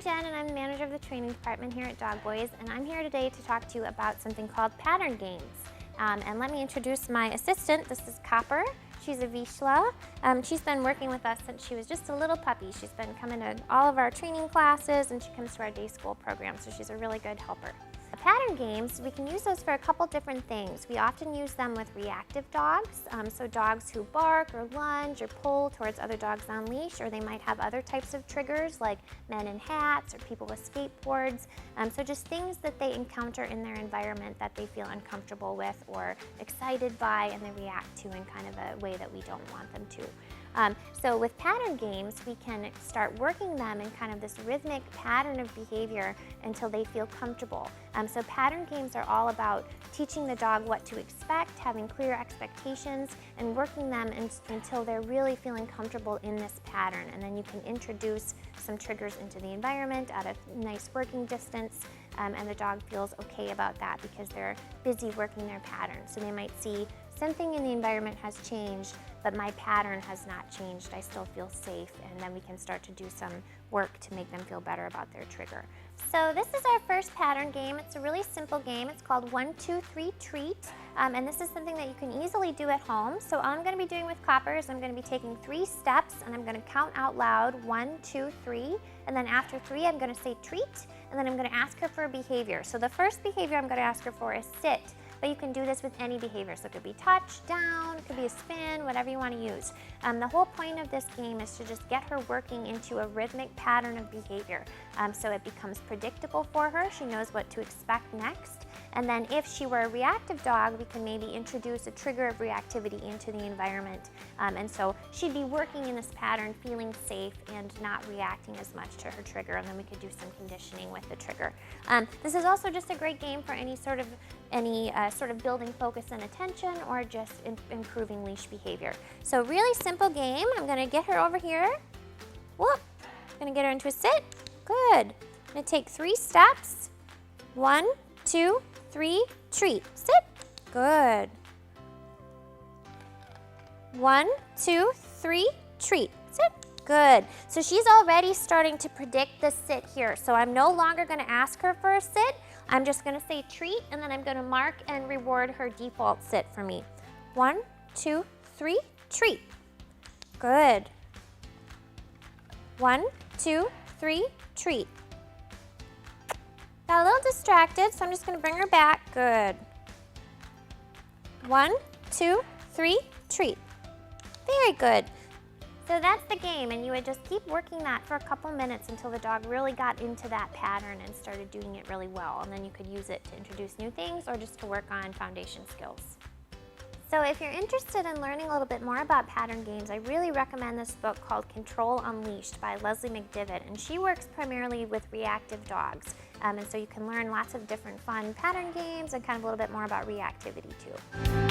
Jen, and I'm the manager of the training department here at DogBoys, and I'm here today to talk to you about something called pattern games. And let me introduce my assistant. This is Copper. She's a Vizsla. She's been working with us since she was just a little puppy. She's been coming to all of our training classes, and she comes to our day school program, so she's a really good helper. Pattern games, we can use those for a couple different things. We often use them with reactive dogs, so dogs who bark or lunge or pull towards other dogs on leash, or they might have other types of triggers like men in hats or people with skateboards. So just things that they encounter in their environment that they feel uncomfortable with or excited by, and they react to in kind of a way that we don't want them to. So with pattern games, we can start working them in kind of this rhythmic pattern of behavior until they feel comfortable. So pattern games are all about teaching the dog what to expect, having clear expectations, and working them until they're really feeling comfortable in this pattern. And then you can introduce some triggers into the environment at a nice working distance, and the dog feels okay about that because they're busy working their pattern. So they might see something in the environment has changed, but my pattern has not changed. I still feel safe, and then we can start to do some work to make them feel better about their trigger. So this is our first pattern game. It's a really simple game. It's called 1, 2, 3, treat. And this is something that you can easily do at home. So all I'm going to be doing with Copper is I'm going to be taking 3 steps, and I'm going to count out loud 1, 2, 3. And then after 3, I'm going to say treat, and then I'm going to ask her for a behavior. So the first behavior I'm going to ask her for is sit. But you can do this with any behavior. So it could be touch, down, it could be a spin, whatever you want to use. The whole point of this game is to just get her working into a rhythmic pattern of behavior. So it becomes predictable for her. She knows what to expect next. And then if she were a reactive dog, we can maybe introduce a trigger of reactivity into the environment. And so she'd be working in this pattern, feeling safe and not reacting as much to her trigger. And then we could do some conditioning with the trigger. This is also just a great game for any sort of building focus and attention, or just improving leash behavior. So really simple game. I'm going to get her over here. Whoop. I'm going to get her into a sit. Good. I'm going to take 3 steps. 1, 2, 3, treat. Sit. Good. 1, 2, 3, treat. Sit. Good. So she's already starting to predict the sit here. So I'm no longer going to ask her for a sit. I'm just going to say treat, and then I'm going to mark and reward her default sit for me. 1, 2, 3, treat. Good. 1, 2, 3, treat. Got a little distracted, so I'm just going to bring her back. Good. 1, 2, 3, treat. Very good. So that's the game, and you would just keep working that for a couple minutes until the dog really got into that pattern and started doing it really well. And then you could use it to introduce new things or just to work on foundation skills. So if you're interested in learning a little bit more about pattern games, I really recommend this book called Control Unleashed by Leslie McDevitt, and she works primarily with reactive dogs. And so you can learn lots of different fun pattern games and kind of a little bit more about reactivity too.